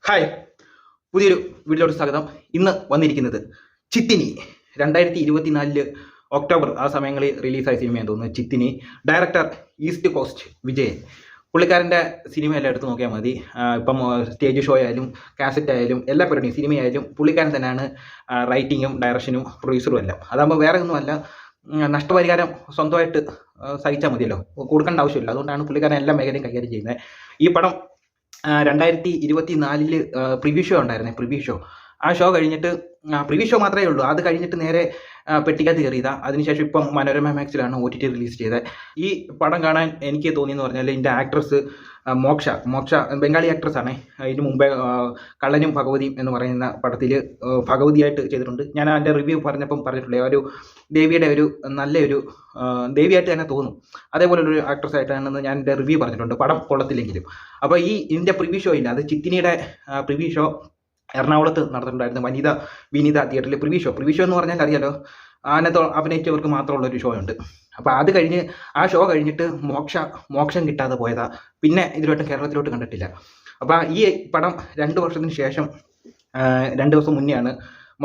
Hi, പുതിയൊരു വീഡിയോയോട് സ്വാഗതം. ഇന്ന് വന്നിരിക്കുന്നത് ചിത്തിനി 2024 ഒക്ടോബർ ആ സമയങ്ങളിൽ റിലീസായ സിനിമയെന്ന് തോന്നുന്നു. Chithini. Director east cost Vijayan. പുള്ളിക്കാരൻ്റെ സിനിമയെല്ലാം എടുത്ത് നോക്കിയാൽ മതി. ഇപ്പം സ്റ്റേജ് ഷോ ആയാലും കാസറ്റ് ആയാലും എല്ലാ പരിപാടിയും സിനിമയായാലും പുള്ളിക്കാരൻ തന്നെയാണ് റൈറ്റിങ്ങും ഡയറക്ഷനും പ്രൊഡ്യൂസറും എല്ലാം. അതാകുമ്പോൾ വേറെ ഒന്നുമല്ല, നഷ്ടപരിഹാരം സ്വന്തമായിട്ട് സഹിച്ചാൽ മതിയല്ലോ, കൊടുക്കേണ്ട ആവശ്യമില്ല. അതുകൊണ്ടാണ് പുള്ളിക്കാരൻ എല്ലാ മേഖലയും കൈകാര്യം ചെയ്യുന്നത്. ഈ പടം 2024 പ്രിവ്യൂ ഷോ ഉണ്ടായിരുന്നേ. പ്രിവ്യൂ ഷോ, ആ ഷോ കഴിഞ്ഞിട്ട് പ്രിവ്യൂ ഷോ മാത്രമേ ഉള്ളൂ. അത് കഴിഞ്ഞിട്ട് നേരെ പെട്ടിക്കകത്ത് കയറിയതാണ്. അതിനുശേഷം ഇപ്പം മനോരമ മാക്സിലാണ് OTT റിലീസ് ചെയ്തത്. ഈ പടം കാണാൻ എനിക്ക് തോന്നിയെന്ന് പറഞ്ഞാൽ ഇതിൻ്റെ ആക്ട്രസ് മോക്ഷ ബംഗാളി ആക്ട്രസ്സാണ്. ഇതിന് മുമ്പേ കള്ളനും ഭഗവതിയും എന്ന് പറയുന്ന പടത്തിൽ ഭഗവതിയായിട്ട് ചെയ്തിട്ടുണ്ട്. ഞാൻ അതിൻ്റെ റിവ്യൂ പറഞ്ഞപ്പം പറഞ്ഞിട്ടുള്ളേ, ഒരു ദേവിയുടെ ഒരു നല്ലൊരു ദേവിയായിട്ട് തന്നെ തോന്നും. അതേപോലെ ഒരു ആക്ട്രസ് ആയിട്ടാണെന്ന് ഞാൻ എൻ്റെ റിവ്യൂ പറഞ്ഞിട്ടുണ്ട്, പടം കൊള്ളത്തില്ലെങ്കിലും. അപ്പോൾ ഇതിൻ്റെ പ്രിവ്യൂ ഷോ ഇല്ല, അത് ചിത്തിനിയുടെ പ്രിവ്യൂ ഷോ എറണാകുളത്ത് നടന്നിട്ടുണ്ടായിരുന്നു. വിനീത തിയേറ്ററിൽ പ്രിവ്യൂ ഷോ എന്ന് പറഞ്ഞാൽ അറിയാലോ, അതിനകത്ത് അഭിനയിച്ചവർക്ക് മാത്രമുള്ളൊരു ഷോ ഉണ്ട്. അപ്പോൾ അത് കഴിഞ്ഞ് ആ ഷോ കഴിഞ്ഞിട്ട് മോക്ഷം കിട്ടാതെ പോയതാ. പിന്നെ ഇതിലോട്ട് കേരളത്തിലോട്ട് കണ്ടിട്ടില്ല. അപ്പോൾ ഈ പടം 2 വർഷത്തിന് ശേഷം 2 ദിവസം മുന്നെയാണ്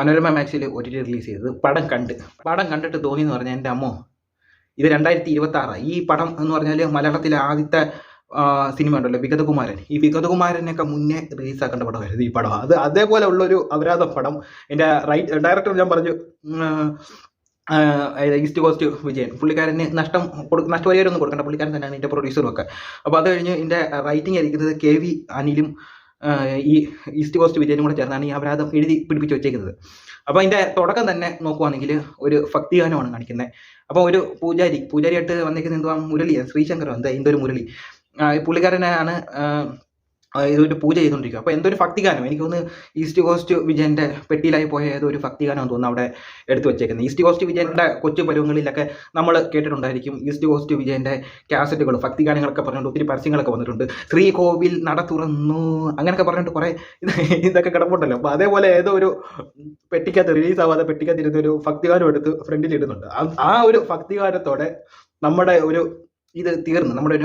മനോരമ മാക്സിൽ OTT റിലീസ് ചെയ്തത്. പടം കണ്ടിട്ട് തോന്നിയെന്ന് പറഞ്ഞാൽ എൻ്റെ അമ്മോ, ഇത് 2026. ഈ പടം എന്ന് പറഞ്ഞാൽ മലയാളത്തിലെ ആദ്യത്തെ സിനിമ ഉണ്ടല്ലോ വിഗതകുമാരൻ. ഈ വിഗതകുമാരനൊക്കെ മുന്നേ റിലീസാക്കേണ്ട പടമായിരുന്നു ഈ പടം. അത് അതേപോലെ ഉള്ളൊരു അപരാധ പടം. എൻ്റെ ഡയറക്ടർ ഞാൻ പറഞ്ഞു, ഈസ്റ്റ് കോസ്റ്റ് വിജയൻ. പുള്ളിക്കാരന് നഷ്ടപരിഹാരം ഒന്നും കൊടുക്കേണ്ട, പുള്ളിക്കാരൻ തന്നെയാണ് ഇതിൻ്റെ പ്രൊഡ്യൂസറും ഒക്കെ. അപ്പോൾ അത് കഴിഞ്ഞ് ഇതിൻ്റെ റൈറ്റിംഗ് ആയിരിക്കുന്നത് KV അനിലും ഈ ഈസ്റ്റ് കോസ്റ്റ് വിജയനും കൂടെ ചേർന്നാണ് ഈ അപരാധം എഴുതി പിടിപ്പിച്ച് വെച്ചേക്കുന്നത്. അപ്പോൾ അതിൻ്റെ തുടക്കം തന്നെ നോക്കുവാണെങ്കിൽ ഒരു ഭക്തിഗാനമാണ് കാണിക്കുന്നത്. അപ്പോൾ ഒരു പൂജാരിയായിട്ട് വന്നിരിക്കുന്നത് എന്തുവാ, മുരളിയാണ്, ശ്രീശങ്കരോ എന്താ, എന്തൊരു മുരളി. പുള്ളിക്കാരനാണ് ഇതൊരു പൂജ ചെയ്തുകൊണ്ടിരിക്കുക. അപ്പോൾ എന്തൊരു ഭക്തിഗാനം, എനിക്ക് തോന്നുന്നു ഈസ്റ്റ് കോസ്റ്റ് വിജയൻ്റെ പെട്ടിയിലായി പോയ ഏതൊരു ഭക്തിഗാനം തോന്നുന്നു അവിടെ എടുത്തു വെച്ചേക്കുന്നത്. ഈസ്റ്റ് കോസ്റ്റ് വിജയൻ്റെ കൊച്ചു പരുവങ്ങളിലൊക്കെ നമ്മൾ കേട്ടിട്ടുണ്ടായിരിക്കും ഈസ്റ്റ് കോസ്റ്റ് വിജയൻ്റെ കാസറ്റുകൾ, ഭക്തിഗാനങ്ങളൊക്കെ പറഞ്ഞിട്ട് ഒത്തിരി പരസ്യങ്ങളൊക്കെ വന്നിട്ടുണ്ട്. ശ്രീകോവിൽ നട തുറന്നു അങ്ങനെയൊക്കെ പറഞ്ഞിട്ട് കുറേ ഇതൊക്കെ കിടപ്പുണ്ടല്ലോ. അപ്പോൾ അതേപോലെ ഏതോ ഒരു പെട്ടിക്കകത്ത് റിലീസാവാതെ പെട്ടിക്കകത്തിരുന്ന ഒരു ഭക്തിഗാനം എടുത്ത് ഫ്രണ്ടിൽ ഇടുന്നുണ്ട്. ആ ഒരു ഭക്തിഗാനത്തോടെ നമ്മുടെ ഒരു ഇത് തീർന്നു, നമ്മുടെ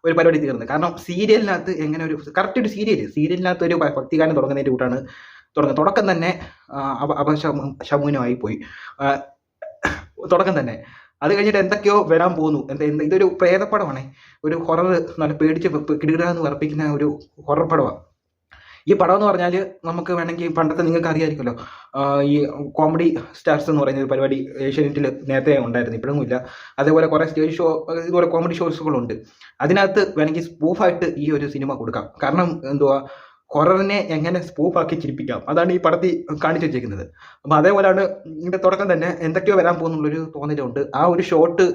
ഒരു പരിപാടി തീർന്നു. കാരണം സീരിയലിനകത്ത് എങ്ങനെ ഒരു കറക്റ്റ് ഒരു സീരിയലിനകത്ത് ഒരു ഭക്തിഗാനം തുടങ്ങുന്നതിൻ്റെ കൂട്ടാണ് തുടക്കം തന്നെ അപശകുനമായി പോയി. തുടക്കം തന്നെ അത് കഴിഞ്ഞിട്ട് എന്തൊക്കെയോ വരാൻ പോകുന്നു. ഇതൊരു പ്രേതപ്പടമാണ്, ഒരു ഹൊറർ, നല്ല പേടിച്ച് കിടുകിടാന്ന് വിറപ്പിക്കുന്ന ഒരു ഹൊറർ പടമാണ് ഈ പടം എന്ന് പറഞ്ഞാൽ. നമുക്ക് വേണമെങ്കിൽ പണ്ടത്തെ നിങ്ങൾക്ക് അറിയാമായിരിക്കുമല്ലോ, ഈ കോമഡി സ്റ്റാർസ് എന്ന് പറയുന്ന ഒരു പരിപാടി ഏഷ്യാനെറ്റിൽ നേരത്തെ ഉണ്ടായിരുന്നു, ഇപ്പോഴൊന്നും ഇല്ല. അതേപോലെ കുറേ സ്റ്റേജ് ഷോ, ഇതുപോലെ കോമഡി ഷോസുകളുണ്ട്. അതിനകത്ത് വേണമെങ്കിൽ സ്പൂഫായിട്ട് ഈ ഒരു സിനിമ കൊടുക്കാം. കാരണം എന്തുവാ, ഹൊററിനെ എങ്ങനെ സ്പൂഫാക്കി ചിരിപ്പിക്കാം, അതാണ് ഈ പടത്തിൽ കാണിച്ചു വെച്ചേക്കുന്നത്. അപ്പോൾ അതേപോലെയാണ് ഇതിൻ്റെ തുടക്കം തന്നെ എന്തൊക്കെയോ വരാൻ പോകുന്നുള്ളൊരു തോന്നലുണ്ട്. ആ ഒരു ഷോട്ട്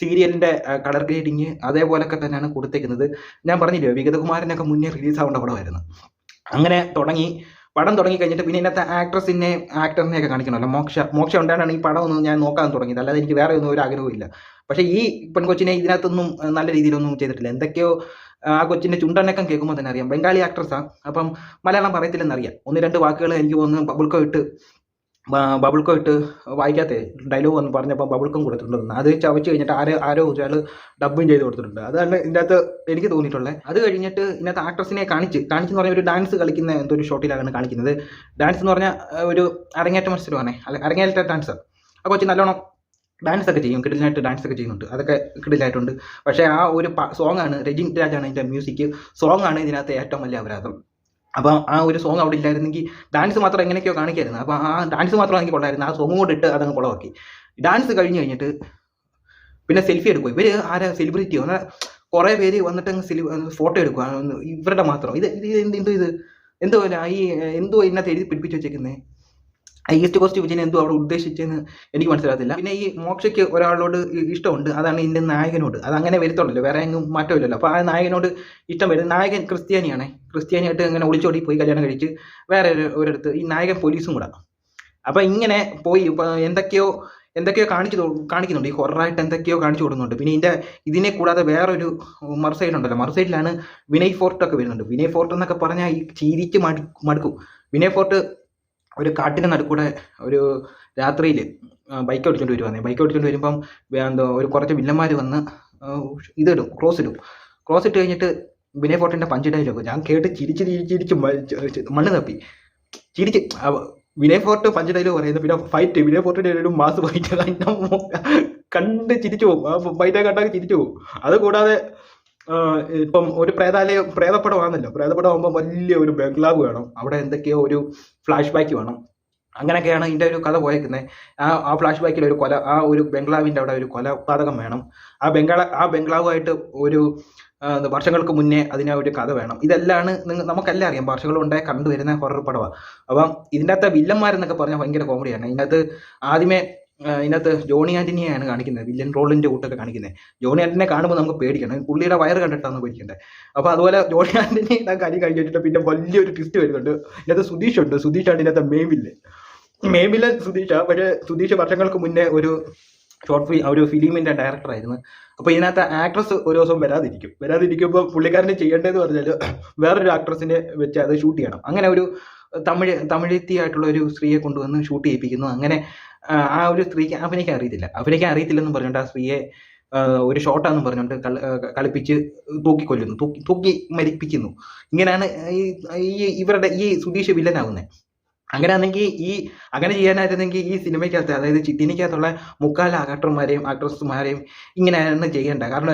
സീരിയലിൻ്റെ കളർ ഗ്രേഡിങ് അതേപോലൊക്കെ തന്നെയാണ് കൊടുത്തേക്കുന്നത്. ഞാൻ പറഞ്ഞില്ലേ, വിഗതകുമാരനൊക്കെ മുന്നേ റിലീസാവേണ്ട പടമായിരുന്നു. അങ്ങനെ പടം തുടങ്ങി കഴിഞ്ഞിട്ട് പിന്നെ ഇതിനകത്ത് ആക്ടറിനെയൊക്കെ കാണിക്കണമല്ലോ. മോക്ഷ ഉണ്ടായാണ് ഈ പടം ഒന്ന് ഞാൻ നോക്കാൻ തുടങ്ങിയത്, അല്ലാതെ എനിക്ക് വേറെ ഒന്നും ഒരു ആഗ്രഹവും ഇല്ല. പക്ഷേ ഈ പെൺകൊച്ചിനെ ഇതിനകത്തൊന്നും നല്ല രീതിയിലൊന്നും ചെയ്തിട്ടില്ല. എന്തൊക്കെയോ ആ കൊച്ചിൻ്റെ ചുണ്ടനക്കം കേൾക്കുമ്പോൾ തന്നെ അറിയാം ബംഗാളി ആക്ട്രസ്സാണ്. അപ്പം മലയാളം പറയത്തില്ലെന്നറിയാം. 1-2 വാക്കുകൾ എനിക്ക് തോന്നുന്നു ബബിൾക്കോ ഇട്ട് വായിക്കാത്ത ഡയലോഗ് വന്ന് പറഞ്ഞപ്പോൾ ബബിൾക്കം കൊടുത്തിട്ടുണ്ടെന്ന്. അത് ചവച്ച് കഴിഞ്ഞിട്ട് ആരോ ഒരാൾ ഡബ്ബിങ് ചെയ്ത് കൊടുത്തിട്ടുണ്ട്. അതാണ് ഇതിൻ്റെ അകത്ത് എനിക്ക് തോന്നിയിട്ടുള്ളത്. അത് കഴിഞ്ഞിട്ട് ഇതിനകത്ത് ആക്ട്രസിനെ കാണിച്ചെന്ന് പറഞ്ഞാൽ ഒരു ഡാൻസ് കളിക്കുന്ന എന്തൊരു ഷോട്ടിലാണ് കാണിക്കുന്നത്. ഡാൻസ് എന്ന് പറഞ്ഞാൽ ഒരു അരങ്ങേറ്റ മത്സരമാണ്, അരങ്ങേറ്റ ഡാൻസ്. ആ കൊച്ചി നല്ലോണം ഡാൻസ് ഒക്കെ ചെയ്യും, കിടിലായിട്ട് ഡാൻസ് ഒക്കെ ചെയ്യുന്നുണ്ട്, അതൊക്കെ കിടിലായിട്ടുണ്ട്. പക്ഷേ ആ ഒരു സോങ്ങാണ്, രജിൻ രാജാണ് ഇതിൻ്റെ മ്യൂസിക്, സോങ്ങാണ് ഇതിനകത്ത് ഏറ്റവും വലിയ അപരാധം. അപ്പോൾ ആ ഒരു സോങ് അവിടെ ഇല്ലായിരുന്നെങ്കിൽ ഡാൻസ് മാത്രം എങ്ങനെയൊക്കെയോ കാണിക്കായിരുന്നു. അപ്പോൾ ആ ഡാൻസ് മാത്രം എനിക്ക് കൊള്ളായിരുന്നു, ആ സോങ് കൊണ്ട് ഇട്ട് അതങ്ങ് കുളമാക്കി. ഡാൻസ് കഴിഞ്ഞിട്ട് പിന്നെ സെൽഫി എടുക്കും. ഇവർ ആരാ, സെലിബ്രിറ്റിയോ, അങ്ങനെ കുറേ പേര് വന്നിട്ട് അങ്ങ് ഫോട്ടോ എടുക്കുക, ഇവരുടെ മാത്രം. ഇത് എന്തോ ഇതിനകത്ത് എഴുതി പിടിപ്പിച്ച് വെച്ചേക്കുന്നത്. ഈസ്റ്റ് കോസ്റ്റ് വിജയൻ എന്തോ അവിടെ ഉദ്ദേശിച്ചെന്ന് എനിക്ക് മനസ്സിലാകത്തില്ല. പിന്നെ ഈ മോക്ഷയ്ക്ക് ഒരാളോട് ഇഷ്ടമുണ്ട്, അതാണ് ഇതിൻ്റെ നായകനോട്. അതങ്ങനെ വരുത്തുള്ളല്ലോ, വേറെ എങ്ങും മാറ്റമില്ലല്ലോ. അപ്പോൾ ആ നായകനോട് ഇഷ്ടം വരും. നായകൻ ക്രിസ്ത്യാനിയായിട്ട് അങ്ങനെ ഒളിച്ചോടി പോയി കല്യാണം കഴിച്ച് വേറെ ഒരിടത്ത്. ഈ നായകൻ പോലീസും കൂടെ. അപ്പോൾ ഇങ്ങനെ പോയി എന്തൊക്കെയോ കാണിക്കുന്നുണ്ട്. ഈ ഹൊററായിട്ട് എന്തൊക്കെയോ കാണിച്ചു കൊടുക്കുന്നുണ്ട്. പിന്നെ ഇതിനെ കൂടാതെ വേറൊരു മറുസൈഡുണ്ടല്ലോ, മറുസൈഡിലാണ് വിനയ് ഫോർട്ടൊക്കെ വരുന്നുണ്ട്. വിനയ് ഫോർട്ട് എന്നൊക്കെ പറഞ്ഞാൽ ഈ ചിരിച്ച് മടുക്കും. വിനയ് ഫോർട്ട് ഒരു കാട്ടിൻ്റെ നടുക്കൂടെ ഒരു രാത്രിയിൽ ബൈക്ക് ഓടിച്ചുകൊണ്ട് വരുമ്പം ഒരു കുറച്ച് വില്ലന്മാർ വന്ന് ക്രോസ് ഇട്ട് കഴിഞ്ഞിട്ട് വിനയ് ഫോർട്ടിന്റെ പഞ്ച് ഡയലോഗ് ഞാൻ കേട്ട് ചിരിച്ച് മണ്ണ് തപ്പി ചിരിച്ച് വിനയ് ഫോർട്ട് പഞ്ച് ഡയലോഗ് പറയുന്നത്. പിന്നെ ഫൈറ്റ് വിനയ് ഫോർട്ടിന്റെ ഒരു മാസ് ഫൈറ്റ് കണ്ട് ചിരിച്ചു പോകും. ആ ഫൈറ്റ് കണ്ടാൽ ചിരിച്ചു പോകും. അതുകൂടാതെ ഇപ്പം ഒരു പ്രേതപ്പടമാണല്ലോ. പ്രേതപ്പടമാകുമ്പോൾ വലിയ ഒരു ബംഗ്ലാവ് വേണം, അവിടെ എന്തൊക്കെയോ ഒരു ഫ്ലാഷ് ബാക്ക് വേണം. അങ്ങനെയൊക്കെയാണ് ഇതിൻ്റെ ഒരു കഥ പോയേക്കുന്നത്. ആ ഫ്ലാഷ് ബാക്കിൽ ഒരു ഒരു ബംഗ്ലാവിൻ്റെ അവിടെ ഒരു കൊലപാതകം വേണം. ആ ബംഗ്ലാവുമായിട്ട് ഒരു വർഷങ്ങൾക്ക് മുന്നേ അതിന് ഒരു കഥ വേണം. ഇതെല്ലാം നമുക്കെല്ലാം അറിയാം, വർഷങ്ങളുണ്ടായി കണ്ടുവരുന്ന ഹൊറർ പടമാണ്. അപ്പം ഇതിൻ്റെ അകത്ത് വില്ലന്മാരെന്നൊക്കെ പറഞ്ഞാൽ ഭയങ്കര കോമഡിയാണ്. ഇതിനകത്ത് ജോണി ആന്റണിയെയാണ് കാണിക്കുന്നത്, വില്ലൻ റോളിന്റെ കൂട്ടൊക്കെ കാണിക്കുന്നത്. ജോണി ആന്റണിയെ കാണുമ്പോൾ നമുക്ക് പേടിക്കണം, പുള്ളിയുടെ വയറ് കണ്ടിട്ടാണ് പേടിക്കേണ്ടത്. അപ്പോൾ അതുപോലെ ജോണി ആന്റണി കരി കഴിഞ്ഞിട്ട് പിന്നെ വലിയൊരു ട്വിസ്റ്റ് വരുന്നുണ്ട്. ഇതിനകത്ത് സുധീഷ് ഉണ്ട്. സുധീഷാണ് ഇതിനകത്ത് മെയിൻ വില്ലൻ സുധീഷാണ്. പക്ഷേ സുധീഷ് വർഷങ്ങൾക്ക് മുന്നേ ഒരു ഫിലിമിന്റെ ഡയറക്ടറായിരുന്നു. അപ്പോൾ ഇതിനകത്ത് ആക്ട്രസ് ഒരു ദിവസം വരാതിരിക്കുമ്പോൾ പുള്ളിക്കാരനെ ചെയ്യേണ്ടതെന്ന് പറഞ്ഞാൽ വേറൊരു ആക്ട്രസിനെ വെച്ച് അത് ഷൂട്ട് ചെയ്യണം. അങ്ങനെ ഒരു തമിഴെത്തിയായിട്ടുള്ള ഒരു സ്ത്രീയെ കൊണ്ടുവന്ന് ഷൂട്ട് ചെയ്യിപ്പിക്കുന്നു. അങ്ങനെ ആ ഒരു സ്ത്രീക്ക് അഭിനയിക്കാൻ അറിയത്തില്ലെന്ന് പറഞ്ഞുകൊണ്ട് ആ സ്ത്രീയെ ഒരു ഷോട്ടാന്ന് പറഞ്ഞുകൊണ്ട് കളിപ്പിച്ച് തൂക്കിക്കൊല്ലുന്നു, തൂക്കി മരിപ്പിക്കുന്നു. ഇങ്ങനെയാണ് ഇവരുടെ ഈ സുധീഷ് വില്ലനാകുന്നത്. അങ്ങനെ ചെയ്യാനായിരുന്നെങ്കിൽ ഈ സിനിമയ്ക്കകത്ത്, അതായത് ചിത്തിനിക്കകത്തുള്ള മുക്കാൽ ആക്ട്രസ്മാരെയും ഇങ്ങനെയാണ് ചെയ്യേണ്ടത്. കാരണം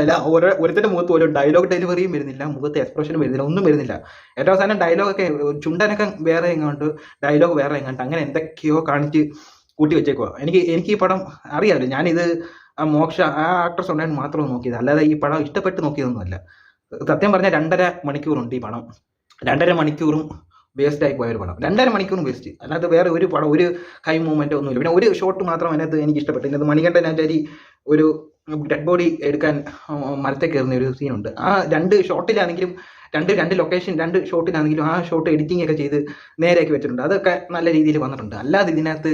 ഒരുത്തന്റെ മുഖത്ത് പോലും ഡയലോഗ് ഡെലിവറിയും വരുന്നില്ല, മുഖത്ത് എക്സ്പ്രഷനും വരുന്നില്ല, ഒന്നും വരുന്നില്ല. ഏറ്റവും അവസാനം ഡയലോഗൊക്കെ ചുണ്ടനൊക്കെ വേറെ എങ്ങാണ്ട്, ഡയലോഗ് വേറെ എങ്ങാണ്ട്, അങ്ങനെ എന്തൊക്കെയോ കാണിച്ച് കൂട്ടി വെച്ചേക്കുക. എനിക്ക് ഈ പടം അറിയാമല്ലോ, ഞാനിത് മോക്ഷ ആ ആക്ട്രസ് ഉണ്ടായിട്ട് മാത്രം നോക്കിയത്, അല്ലാതെ ഈ പടം ഇഷ്ടപ്പെട്ട് നോക്കിയതൊന്നുമല്ല. സത്യം പറഞ്ഞാൽ 2.5 മണിക്കൂറുണ്ട് ഈ പടം. 2.5 മണിക്കൂറും വേസ്റ്റ് ആയി പോയൊരു പടം. 2.5 മണിക്കൂറും വേസ്റ്റ്. അല്ലാതെ വേറെ ഒരു പടം, ഒരു ഹൈ മൂവ്മെൻറ്റോ ഒന്നുമില്ല. പിന്നെ ഒരു ഷോട്ട് മാത്രം അതിനകത്ത് എനിക്ക് ഇഷ്ടപ്പെട്ടു. ഇതിനകത്ത് മണികണ്ഠനാചാരി ഒരു ഡെഡ് ബോഡി എടുക്കാൻ മരത്തെ കയറുന്ന ഒരു സീനുണ്ട്. ആ 2 ഷോട്ടിലാണെങ്കിലും രണ്ട് ലൊക്കേഷൻ 2 ഷോട്ടിലാണെങ്കിലും ആ ഷോട്ട് എഡിറ്റിംഗ് ഒക്കെ ചെയ്ത് നേരെയാക്കി വെച്ചിട്ടുണ്ട്. അതൊക്കെ നല്ല രീതിയിൽ വന്നിട്ടുണ്ട്. അല്ലാതെ ഇതിനകത്ത്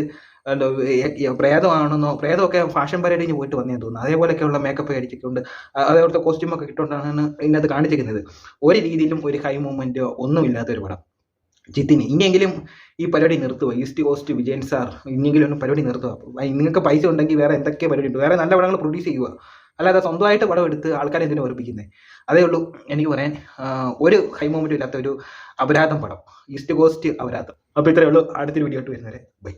പ്രേതമൊക്കെ ഫാഷൻ പരേഡിന് പോയിട്ട് വന്നേന്ന് തോന്നുന്നു. അതേപോലെയൊക്കെയുള്ള മേക്കപ്പ് അടിച്ചിട്ടുണ്ട്, അതേപോലത്തെ കോസ്റ്റ്യൂമൊക്കെ ഇട്ടുകൊണ്ടാണ് ഇതിനകത്ത് കാണിച്ചിരിക്കുന്നത്. ഒരു രീതിയിലും ഒരു ഹൈ മൂവ്മെൻറ്റോ ഒന്നുമില്ലാത്തൊരു പടം. ചിത്തിനി ഇനിയെങ്കിലും ഈ പരിപാടി നിർത്തുക. ഈസ്റ്റ് കോസ്റ്റ് വിജയൻ സാർ ഇനിയെങ്കിലും ഒന്ന് പരിപാടി നിർത്തുക. നിങ്ങൾക്ക് പൈസ ഉണ്ടെങ്കിൽ വേറെ എന്തൊക്കെ പരിപാടി ഉണ്ട്, വേറെ നല്ല പടങ്ങൾ പ്രൊഡ്യൂസ് ചെയ്യുക. അല്ലാതെ സ്വന്തമായിട്ട് പടം എടുത്ത് ആൾക്കാരെ എന്തിനു ഓർപ്പിക്കുന്നത്? അതേ ഉള്ളൂ എനിക്ക് പറയാൻ. ഒരു ഹൈ മൂവ്മെൻറ്റും ഇല്ലാത്ത ഒരു അപരാധം പടം, ഈസ്റ്റ് കോസ്റ്റ് അപരാധം. അപ്പോൾ ഇത്രയേ ഉള്ളൂ. അടുത്തൊരു വീഡിയോ ആയിട്ട് വരുന്നവരെ ബൈ.